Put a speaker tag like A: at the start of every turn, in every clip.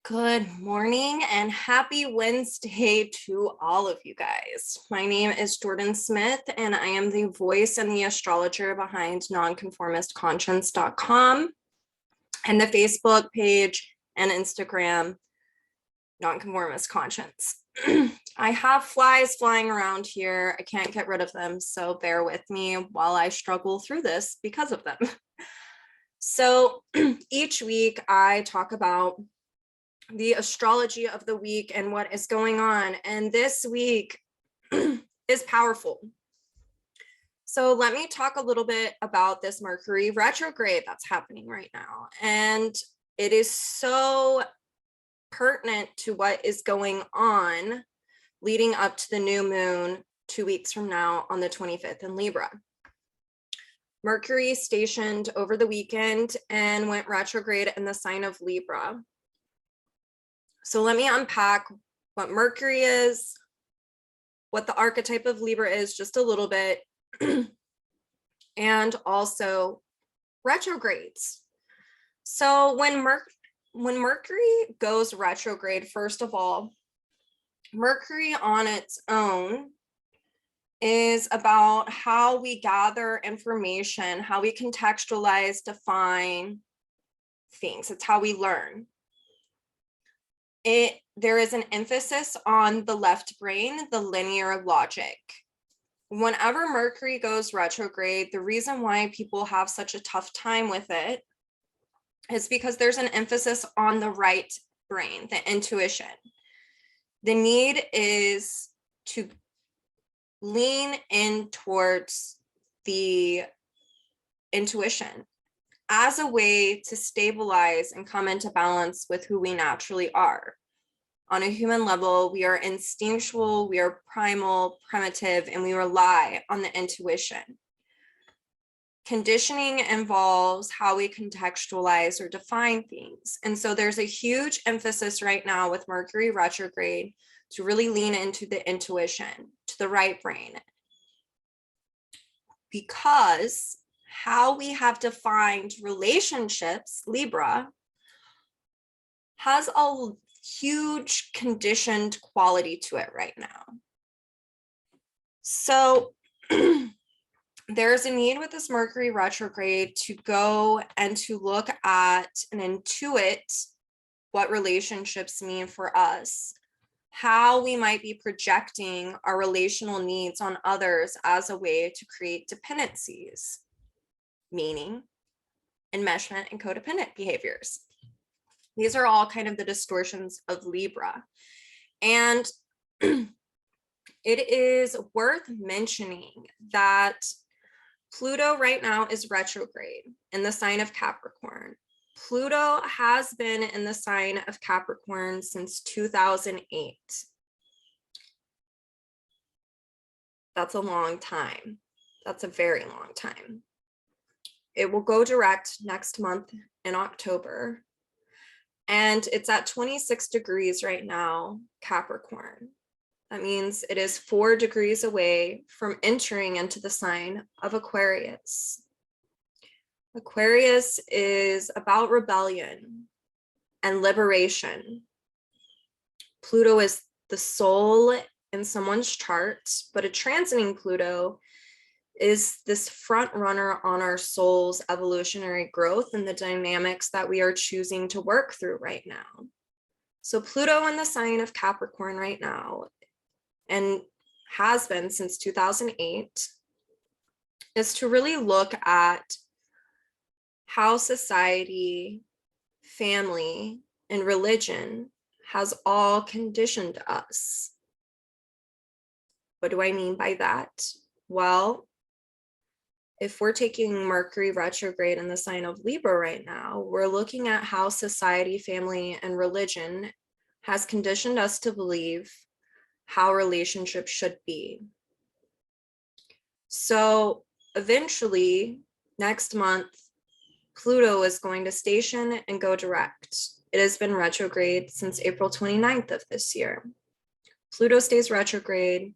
A: Good morning and happy Wednesday to all of you guys. My name is Jordan Smith and I am the voice and the astrologer behind nonconformistconscience.com and the Facebook page and Instagram Nonconformist Conscience. I have flies flying around here. I can't get rid of them, so bear with me while I struggle through this because of them. So each week I talk about the astrology of the week and what is going on. And this week is powerful. So let me talk a little bit about this Mercury retrograde that's happening right now. And it is so pertinent to what is going on leading up to the new moon 2 weeks from now on the 25th in Libra. Mercury stationed over the weekend and went retrograde in the sign of Libra. So let me unpack what Mercury is, what the archetype of Libra is just a little bit, and also retrogrades. So when Mercury goes retrograde, first of all, Mercury on its own is about how we gather information, how we contextualize, define things. It's how we learn. There is an emphasis on the left brain, the linear logic. Whenever Mercury goes retrograde, the reason why people have such a tough time with it is because there's an emphasis on the right brain, the intuition. The need is to lean in towards the intuition as a way to stabilize and come into balance with who we naturally are. On a human level, we are instinctual, we are primal, primitive, and we rely on the intuition. Conditioning involves how we contextualize or define things. And so there's a huge emphasis right now with Mercury retrograde to really lean into the intuition, to the right brain. Because how we have defined relationships, Libra, has a huge conditioned quality to it right now. So there's a need with this Mercury retrograde to go and to look at and intuit what relationships mean for us, how we might be projecting our relational needs on others as a way to create dependencies, meaning enmeshment and codependent behaviors. These are all kind of the distortions of Libra. And it is worth mentioning that Pluto right now is retrograde in the sign of Capricorn. Pluto has been in the sign of Capricorn since 2008. That's a long time. That's a very long time. It will go direct next month in October. And it's at 26 degrees right now, Capricorn. That means it is 4 degrees away from entering into the sign of Aquarius. Aquarius is about rebellion and liberation. Pluto is the soul in someone's chart, but a transiting Pluto is this front runner on our soul's evolutionary growth and the dynamics that we are choosing to work through right now. So Pluto in the sign of Capricorn right now, and has been since 2008, is to really look at how society, family, and religion has all conditioned us. What do I mean by that? Well, if we're taking Mercury retrograde in the sign of Libra right now, we're looking at how society, family, and religion has conditioned us to believe how relationships should be. So eventually, next month, Pluto is going to station and go direct. It has been retrograde since April 29th of this year. Pluto stays retrograde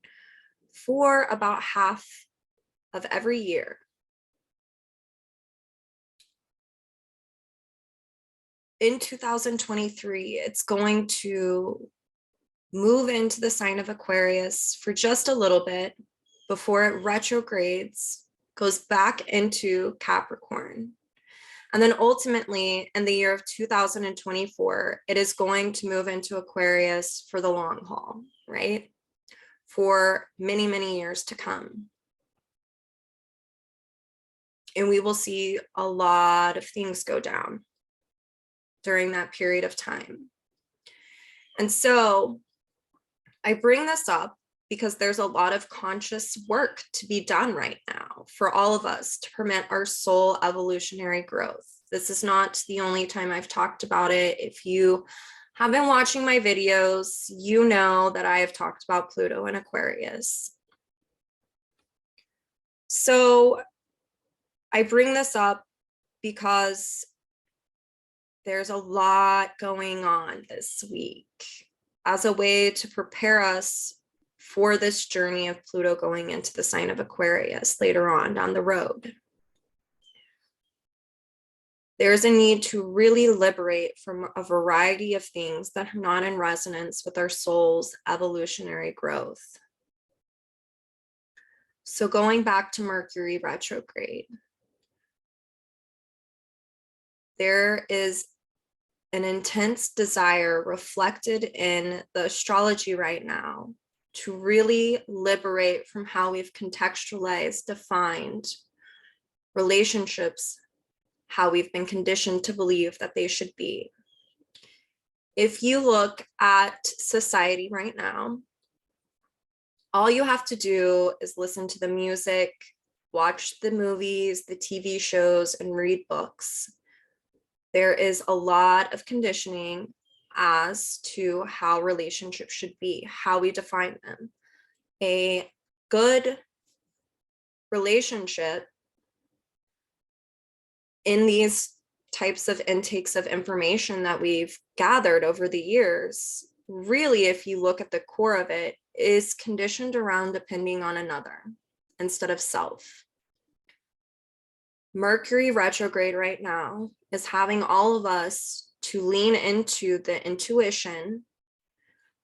A: for about half of every year. in 2023, it's going to move into the sign of Aquarius for just a little bit before it retrogrades, goes back into Capricorn. And then ultimately, in the year of 2024, it is going to move into Aquarius for the long haul, right? For many, many years to come. And we will see a lot of things go down during that period of time. And so I bring this up because there's a lot of conscious work to be done right now for all of us to permit our soul evolutionary growth. This is not the only time I've talked about it. If you have been watching my videos, you know that I have talked about Pluto and Aquarius. So I bring this up because there's a lot going on this week as a way to prepare us for this journey of Pluto going into the sign of Aquarius later on down the road. There's a need to really liberate from a variety of things that are not in resonance with our soul's evolutionary growth. So going back to Mercury retrograde, there is an intense desire reflected in the astrology right now to really liberate from how we've contextualized, defined relationships, how we've been conditioned to believe that they should be. If you look at society right now, all you have to do is listen to the music, watch the movies, the TV shows, and read books. There is a lot of conditioning as to how relationships should be, how we define them. A good relationship in these types of intakes of information that we've gathered over the years, really, if you look at the core of it, is conditioned around depending on another instead of self. Mercury retrograde right now is having all of us to lean into the intuition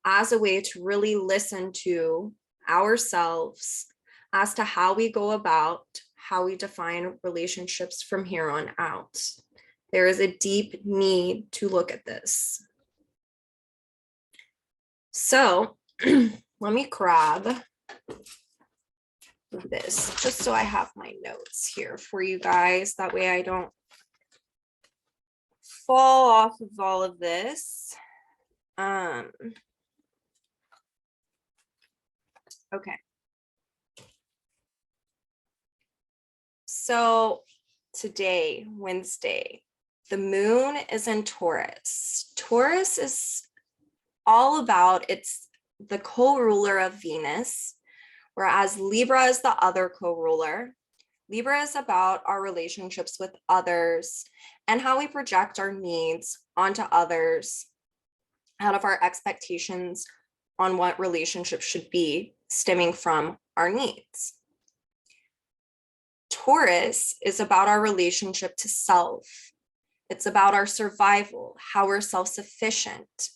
A: as a way to really listen to ourselves as to how we go about, how we define relationships from here on out. There is a deep need to look at this. So let me grab this just so I have my notes here for you guys. That way I don't fall off of all of this. Okay. So today, Wednesday, the moon is in Taurus. Taurus is all about, it's the co-ruler of Venus, whereas Libra is the other co-ruler. Libra is about our relationships with others and how we project our needs onto others out of our expectations on what relationships should be, stemming from our needs. Taurus is about our relationship to self. It's about our survival, how we're self-sufficient,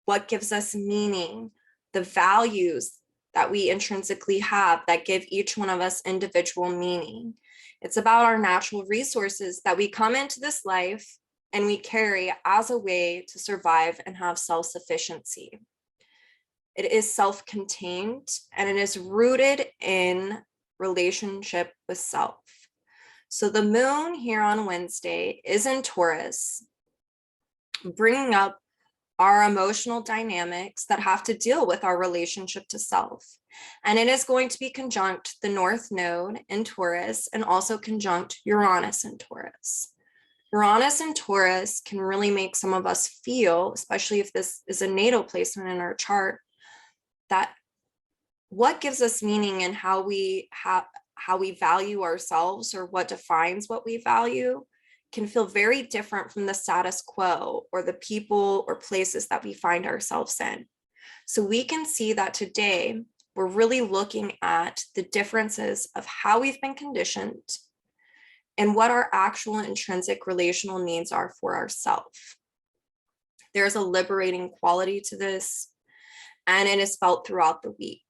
A: what gives us meaning, the values that we intrinsically have that give each one of us individual meaning. It's about our natural resources that we come into this life and we carry as a way to survive and have self-sufficiency. It is self-contained and it is rooted in relationship with self. So the moon here on Wednesday is in Taurus, bringing up our emotional dynamics that have to deal with our relationship to self. And it is going to be conjunct the North Node in Taurus and also conjunct Uranus in Taurus. Uranus and Taurus can really make some of us feel, especially if this is a natal placement in our chart, that what gives us meaning and how we value ourselves or what defines what we value can feel very different from the status quo or the people or places that we find ourselves in. So we can see that today we're really looking at the differences of how we've been conditioned and what our actual intrinsic relational needs are for ourselves. There's a liberating quality to this, and it is felt throughout the week.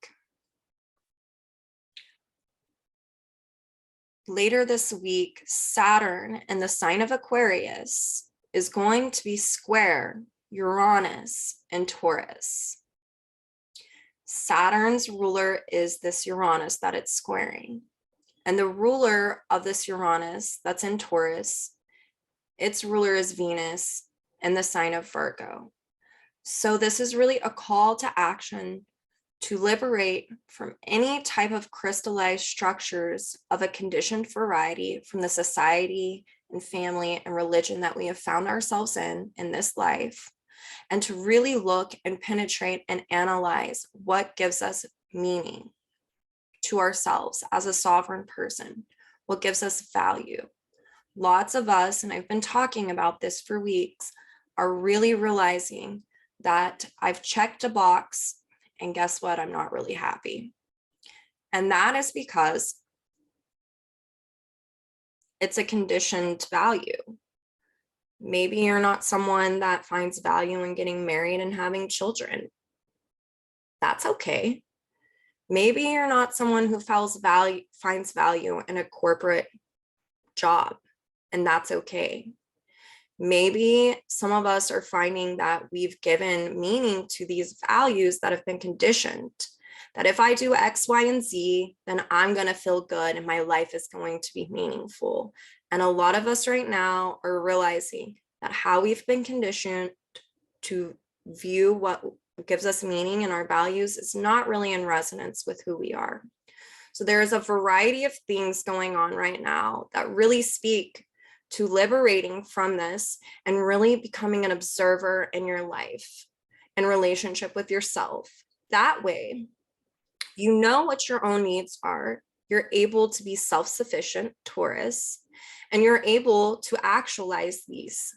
A: Later this week, Saturn in the sign of Aquarius is going to be square Uranus and Taurus. Saturn's ruler is this Uranus that it's squaring. And the ruler of this Uranus that's in Taurus, its ruler is Venus in the sign of Virgo. So this is really a call to action to liberate from any type of crystallized structures of a conditioned variety from the society and family and religion that we have found ourselves in this life, and to really look and penetrate and analyze what gives us meaning to ourselves as a sovereign person, what gives us value. Lots of us, and I've been talking about this for weeks, are really realizing that I've checked a box and guess what? I'm not really happy. And that is because it's a conditioned value. Maybe you're not someone that finds value in getting married and having children. That's okay. Maybe you're not someone who finds value in a corporate job, and that's okay. Maybe some of us are finding that we've given meaning to these values that have been conditioned, that if I do X, Y, and Z, then I'm going to feel good and my life is going to be meaningful. And a lot of us right now are realizing that how we've been conditioned to view what gives us meaning in our values is not really in resonance with who we are. So there is a variety of things going on right now that really speak to liberating from this and really becoming an observer in your life and relationship with yourself. That way, you know what your own needs are. You're able to be self-sufficient, Taurus, and you're able to actualize these.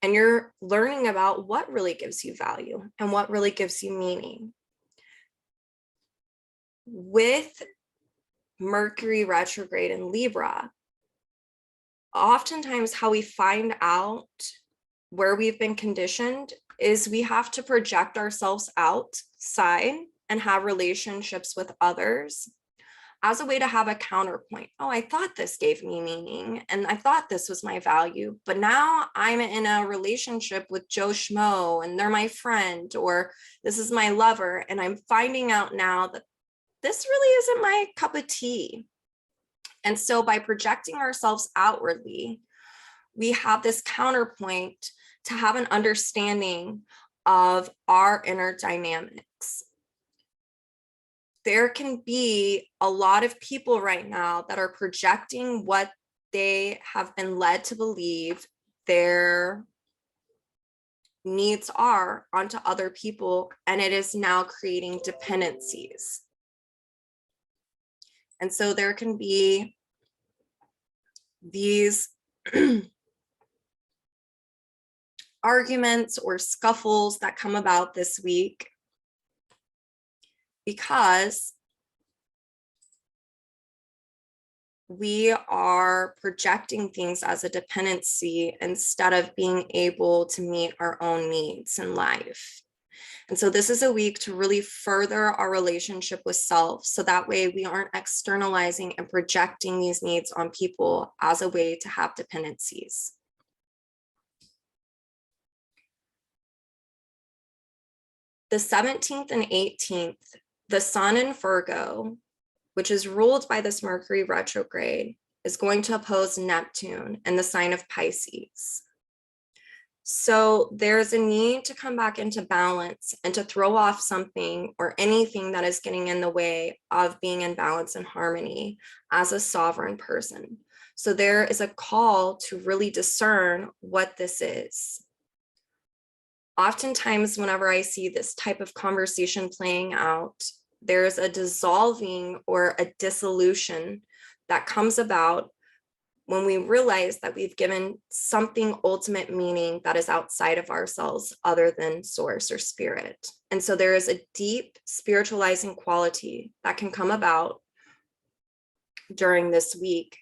A: And you're learning about what really gives you value and what really gives you meaning. With Mercury retrograde in Libra, oftentimes how we find out where we've been conditioned is we have to project ourselves outside and have relationships with others as a way to have a counterpoint. Oh, I thought this gave me meaning and I thought this was my value, but now I'm in a relationship with Joe Schmo and they're my friend, or this is my lover, and I'm finding out now that this really isn't my cup of tea. And so by projecting ourselves outwardly, we have this counterpoint to have an understanding of our inner dynamics. There can be a lot of people right now that are projecting what they have been led to believe their needs are onto other people, and it is now creating dependencies. And so there can be these arguments or scuffles that come about this week because we are projecting things as a dependency instead of being able to meet our own needs in life. And so this is a week to really further our relationship with self, so that way we aren't externalizing and projecting these needs on people as a way to have dependencies. The 17th and 18th, the sun in Virgo, which is ruled by this Mercury retrograde, is going to oppose Neptune in the sign of Pisces. So there's a need to come back into balance and to throw off something or anything that is getting in the way of being in balance and harmony as a sovereign person. So there is a call to really discern what this is. Oftentimes, whenever I see this type of conversation playing out, there's a dissolving or a dissolution that comes about when we realize that we've given something ultimate meaning that is outside of ourselves other than source or spirit. And so there is a deep spiritualizing quality that can come about during this week.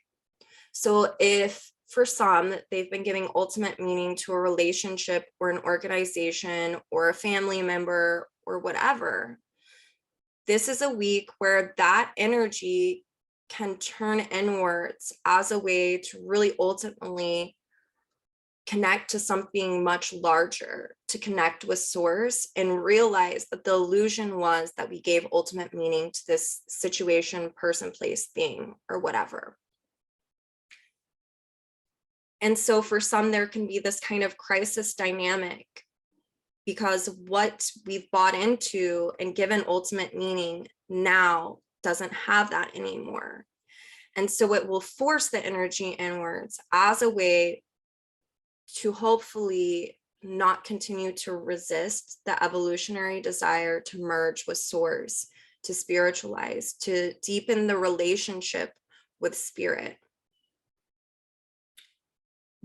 A: So if for some, they've been giving ultimate meaning to a relationship or an organization or a family member or whatever, this is a week where that energy can turn inwards as a way to really ultimately connect to something much larger, to connect with source and realize that the illusion was that we gave ultimate meaning to this situation, person, place, thing, or whatever. And so for some, there can be this kind of crisis dynamic because what we've bought into and given ultimate meaning now doesn't have that anymore. And so it will force the energy inwards as a way to hopefully not continue to resist the evolutionary desire to merge with source, to spiritualize, to deepen the relationship with spirit.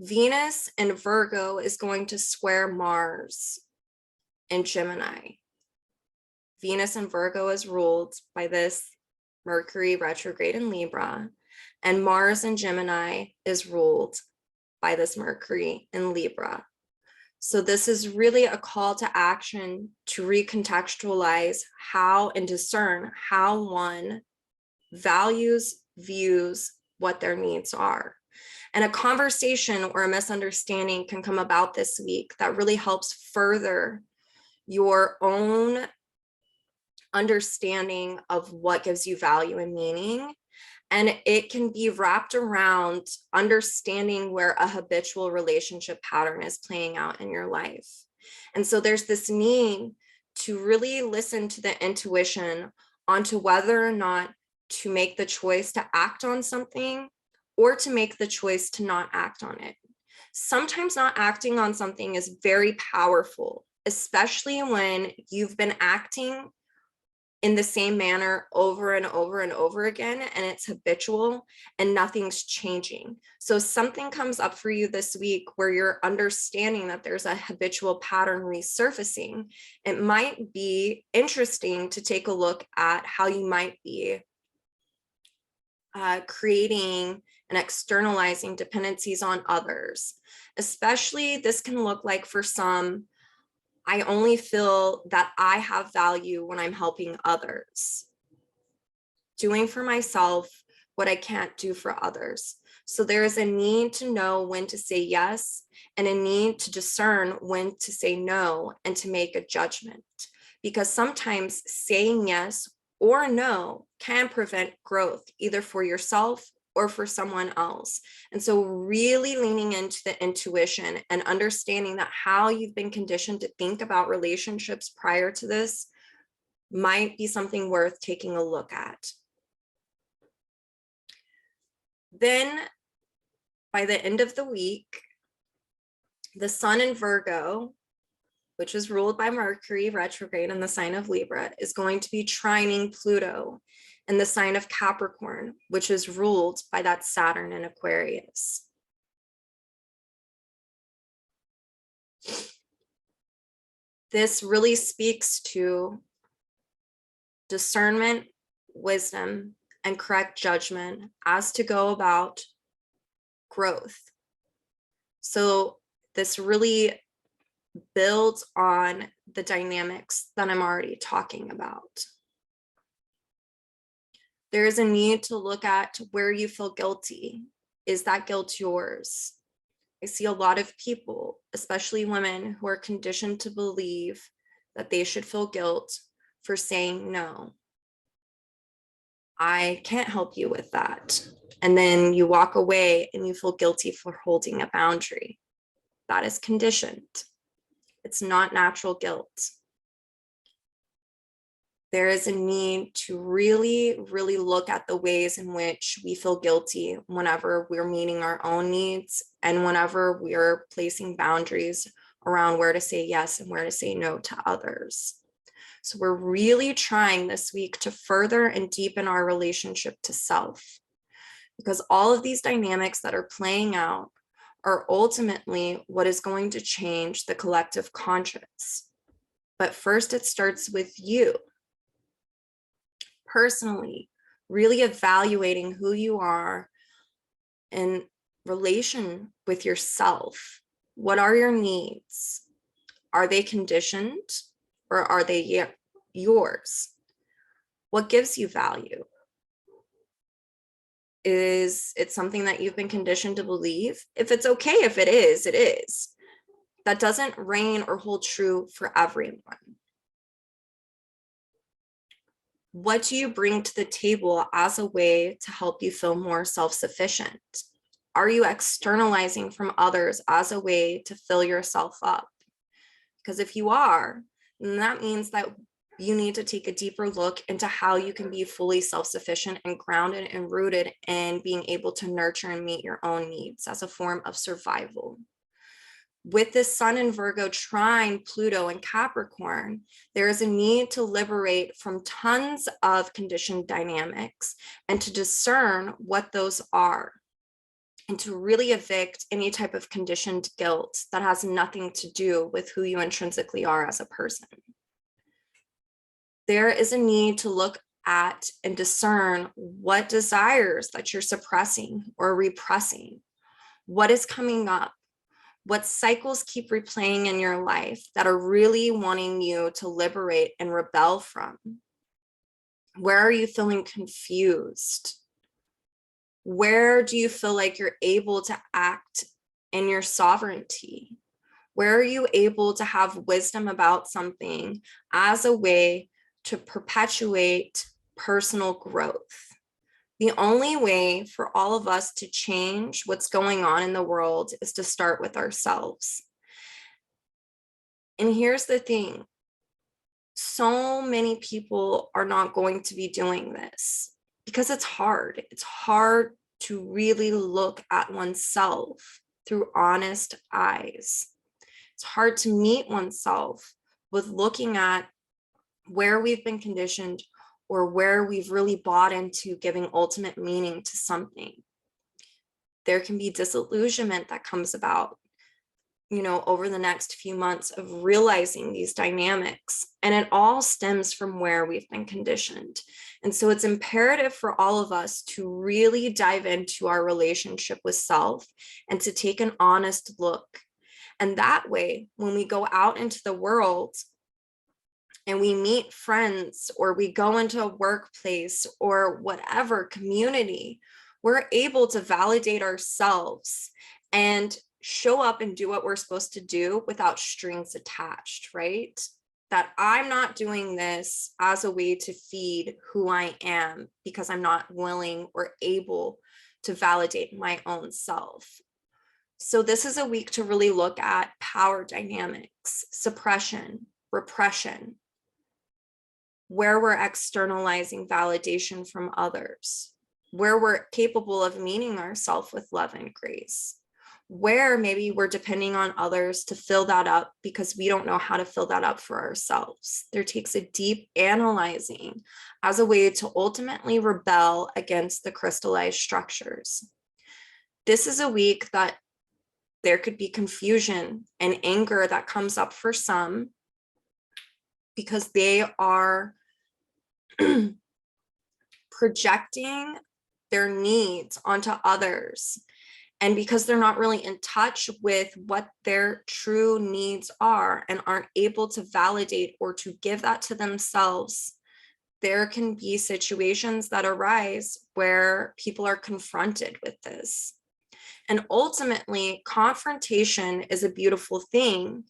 A: Venus in Virgo is going to square Mars in Gemini. Venus in Virgo is ruled by this Mercury retrograde in Libra, and Mars in Gemini is ruled by this Mercury in Libra. So this is really a call to action to recontextualize how and discern how one values, views what their needs are. And a conversation or a misunderstanding can come about this week that really helps further your own understanding of what gives you value and meaning. And it can be wrapped around understanding where a habitual relationship pattern is playing out in your life. And so there's this need to really listen to the intuition onto whether or not to make the choice to act on something or to make the choice to not act on it. Sometimes not acting on something is very powerful, especially when you've been acting in the same manner over and over and over again, and it's habitual and nothing's changing. So something comes up for you this week where you're understanding that there's a habitual pattern resurfacing. It might be interesting to take a look at how you might be creating and externalizing dependencies on others. Especially this can look like for some, I only feel that I have value when I'm helping others. Doing for myself what I can't do for others. So there is a need to know when to say yes and a need to discern when to say no and to make a judgment. Because sometimes saying yes or no can prevent growth, either for yourself or for someone else. And so really leaning into the intuition and understanding that how you've been conditioned to think about relationships prior to this might be something worth taking a look at. Then by the end of the week, the sun in Virgo, which is ruled by Mercury retrograde in the sign of Libra, is going to be trining Pluto in the sign of Capricorn, which is ruled by that Saturn in Aquarius. This really speaks to discernment, wisdom, and correct judgment as to go about growth. So this really builds on the dynamics that I'm already talking about. There is a need to look at where you feel guilty. Is that guilt yours? I see a lot of people, especially women, who are conditioned to believe that they should feel guilt for saying no. I can't help you with that. And then you walk away and you feel guilty for holding a boundary. That is conditioned. It's not natural guilt. There is a need to really, really look at the ways in which we feel guilty whenever we're meeting our own needs and whenever we're placing boundaries around where to say yes and where to say no to others. So we're really trying this week to further and deepen our relationship to self, because all of these dynamics that are playing out are ultimately what is going to change the collective conscious. But first, it starts with you. Personally, really evaluating who you are in relation with yourself. What are your needs? Are they conditioned or are they yours? What gives you value? Is it something that you've been conditioned to believe? If it's okay, if it is, it is. That doesn't reign or hold true for everyone. What do you bring to the table as a way to help you feel more self-sufficient? Are you externalizing from others as a way to fill yourself up? Because if you are, then that means that you need to take a deeper look into how you can be fully self-sufficient and grounded and rooted in being able to nurture and meet your own needs as a form of survival. With this Sun in Virgo trine Pluto in Capricorn, there is a need to liberate from tons of conditioned dynamics and to discern what those are, and to really evict any type of conditioned guilt that has nothing to do with who you intrinsically are as a person. There is a need to look at and discern what desires that you're suppressing or repressing, what is coming up, what cycles keep replaying in your life that are really wanting you to liberate and rebel from. Where are you feeling confused? Where do you feel like you're able to act in your sovereignty? Where are you able to have wisdom about something as a way to perpetuate personal growth? The only way for all of us to change what's going on in the world is to start with ourselves. And here's the thing. So many people are not going to be doing this because it's hard. It's hard to really look at oneself through honest eyes. It's hard to meet oneself with looking at where we've been conditioned or where we've really bought into giving ultimate meaning to something. There can be disillusionment that comes about, over the next few months of realizing these dynamics. And it all stems from where we've been conditioned. And so it's imperative for all of us to really dive into our relationship with self and to take an honest look. And that way, when we go out into the world and we meet friends or we go into a workplace or whatever community, we're able to validate ourselves and show up and do what we're supposed to do without strings attached, right? That I'm not doing this as a way to feed who I am because I'm not willing or able to validate my own self. So this is a week to really look at power dynamics, suppression, repression, where we're externalizing validation from others, where we're capable of meeting ourselves with love and grace, where maybe we're depending on others to fill that up because we don't know how to fill that up for ourselves. There takes a deep analyzing as a way to ultimately rebel against the crystallized structures. This is a week that there could be confusion and anger that comes up for some because they are projecting their needs onto others. And because they're not really in touch with what their true needs are and aren't able to validate or to give that to themselves, there can be situations that arise where people are confronted with this. And ultimately, confrontation is a beautiful thing.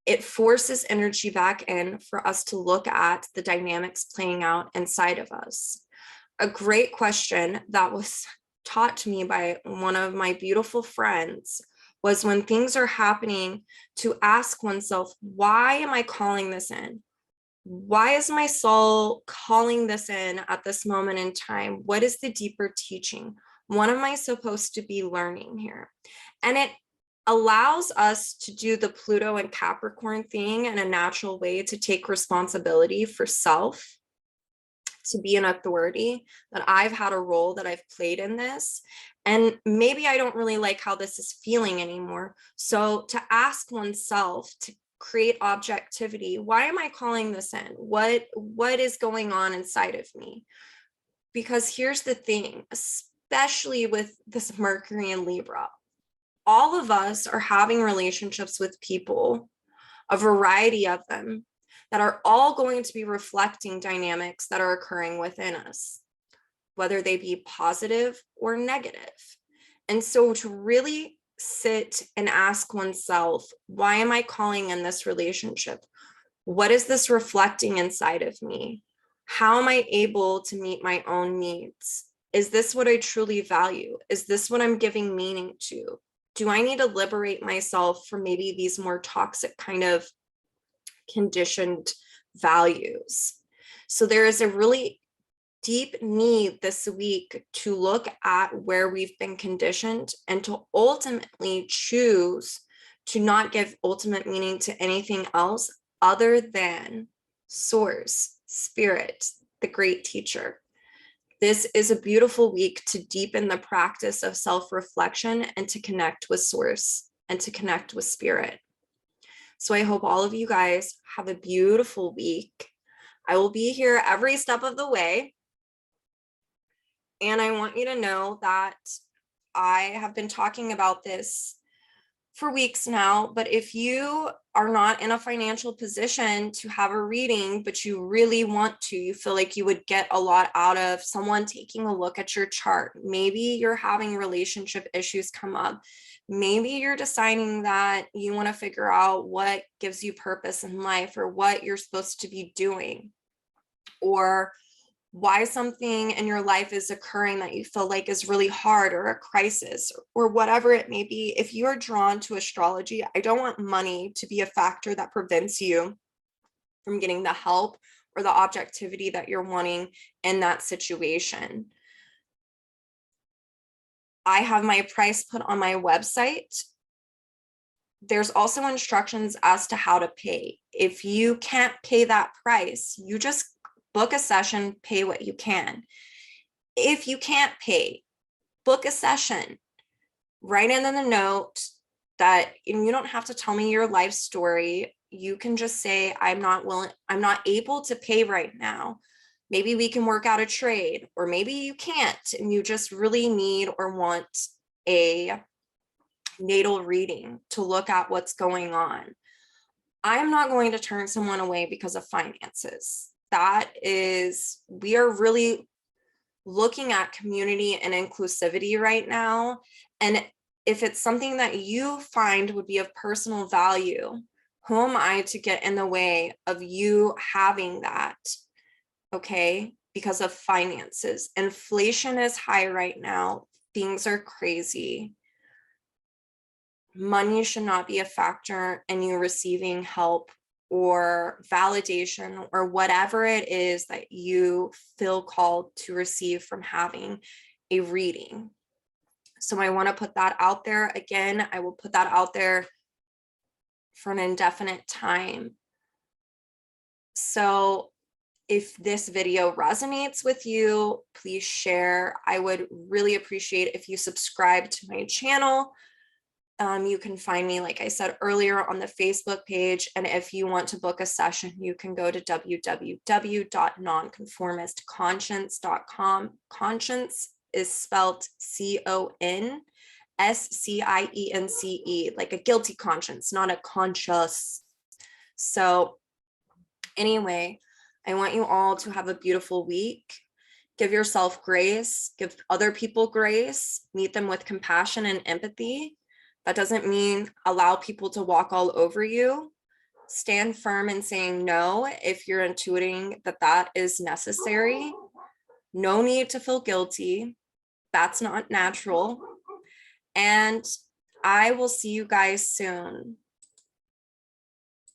A: It forces energy back in for us to look at the dynamics playing out inside of us. A great question that was taught to me by one of my beautiful friends was, when things are happening, to ask oneself, why am I calling this in? Why is my soul calling this in at this moment in time? What is the deeper teaching? What am I supposed to be learning here? And it allows us to do the Pluto and Capricorn thing in a natural way, to take responsibility for self, to be an authority, that I've had a role that I've played in this. And maybe I don't really like how this is feeling anymore. So to ask oneself, to create objectivity, why am I calling this in? What is going on inside of me? Because here's the thing, especially with this Mercury and Libra. All of us are having relationships with people, a variety of them, that are all going to be reflecting dynamics that are occurring within us, whether they be positive or negative. And so to really sit and ask oneself, why am I calling in this relationship? What is this reflecting inside of me? How am I able to meet my own needs? Is this what I truly value? Is this what I'm giving meaning to? Do I need to liberate myself from maybe these more toxic kind of conditioned values? So there is a really deep need this week to look at where we've been conditioned and to ultimately choose to not give ultimate meaning to anything else other than source, spirit, the great teacher. This is a beautiful week to deepen the practice of self-reflection and to connect with source and to connect with spirit. So I hope all of you guys have a beautiful week. I will be here every step of the way. And I want you to know that I have been talking about this for weeks now, but if you are not in a financial position to have a reading, but you really want to, you feel like you would get a lot out of someone taking a look at your chart. Maybe you're having relationship issues come up. Maybe you're deciding that you want to figure out what gives you purpose in life or what you're supposed to be doing, or why something in your life is occurring that you feel like is really hard, or a crisis, or whatever it may be. If you are drawn to astrology, I don't want money to be a factor that prevents you from getting the help or the objectivity that you're wanting in that situation. I have my price put on my website. There's also instructions as to how to pay. If you can't pay that price, you just book a session, pay what you can. If you can't pay, book a session. Write in the note that, and you don't have to tell me your life story. You can just say, I'm not able to pay right now. Maybe we can work out a trade, or maybe you can't, and you just really need or want a natal reading to look at what's going on. I'm not going to turn someone away because of finances. We are really looking at community and inclusivity right now. And if it's something that you find would be of personal value, who am I to get in the way of you having that? Okay, because of finances. Inflation is high right now. Things are crazy. Money should not be a factor in you receiving help or validation or whatever it is that you feel called to receive from having a reading. So I want to put that out there. Again, I will put that out there for an indefinite time. So if this video resonates with you, please share. I would really appreciate if you subscribe to my channel. You can find me, like I said earlier, on the Facebook page. And if you want to book a session, you can go to www.nonconformistconscience.com. Conscience is spelled CONSCIENCE, like a guilty conscience, not a conscious. So anyway, I want you all to have a beautiful week. Give yourself grace, give other people grace, meet them with compassion and empathy. That doesn't mean allow people to walk all over you. Stand firm in saying no if you're intuiting that that is necessary. No need to feel guilty. That's not natural. And I will see you guys soon.